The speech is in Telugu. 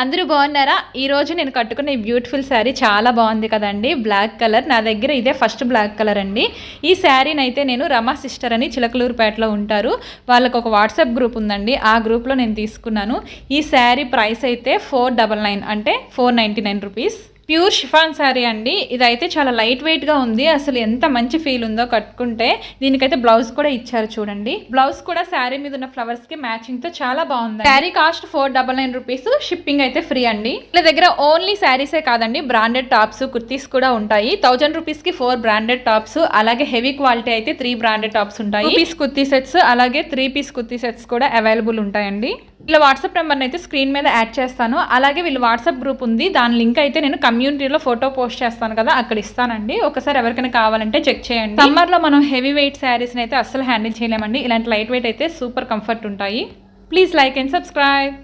అందరూ బాగున్నారా? ఈరోజు నేను కట్టుకున్న ఈ బ్యూటిఫుల్ శారీ చాలా బాగుంది కదండి. బ్లాక్ కలర్, నా దగ్గర ఇదే ఫస్ట్ బ్లాక్ కలర్ అండి. ఈ శారీని అయితే నేను రమా సిస్టర్ అని చిలకలూరుపేటలో ఉంటారు, వాళ్ళకు ఒక వాట్సాప్ గ్రూప్ ఉందండి, ఆ గ్రూప్లో నేను తీసుకున్నాను. ఈ శారీ ప్రైస్ అయితే 499 అంటే 499 రూపీస్. ప్యూర్ షిఫాన్ శారీ అండి. ఇదైతే చాలా లైట్ వెయిట్గా ఉంది, అసలు ఎంత మంచి ఫీల్ ఉందో కట్టుకుంటే. దీనికైతే బ్లౌజ్ కూడా ఇచ్చారు చూడండి. బ్లౌజ్ కూడా శారీ మీద ఉన్న ఫ్లవర్స్కి మ్యాచింగ్తో చాలా బాగుంది. శారీ కాస్ట్ 499 రూపీస్, షిప్పింగ్ అయితే ఫ్రీ అండి. వీళ్ళ దగ్గర ఓన్లీ శారీసే కాదండి, బ్రాండెడ్ టాప్స్, కుర్తీస్ కూడా ఉంటాయి. 1000 రూపీస్కి 4 బ్రాండెడ్ టాప్స్, అలాగే హెవీ క్వాలిటీ అయితే 3 బ్రాండెడ్ టాప్స్ ఉంటాయి. 2 పీస్ కుర్తీ సెట్స్, అలాగే 3 పీస్ కుర్తీ సెట్స్ కూడా అవైలబుల్ ఉంటాయండి. వీళ్ళ వాట్సాప్ నెంబర్ని అయితే స్క్రీన్ మీద యాడ్ చేస్తాను. అలాగే వీళ్ళ వాట్సాప్ గ్రూప్ ఉంది, దాని లింక్ అయితే నేను కమ్యూనిటీలో ఫోటో పోస్ట్ చేస్తాను కదా, అక్కడ ఇస్తానండి. ఒకసారి ఎవరికైనా కావాలంటే చెక్ చేయండి. సమ్మర్లో మనం హెవీ వెయిట్ శారీస్ని అయితే అస్సలు హ్యాండిల్ చేయలేమండి. ఇలాంటి లైట్ వెయిట్ అయితే సూపర్ కంఫర్ట్ ఉంటాయి. Please like and subscribe.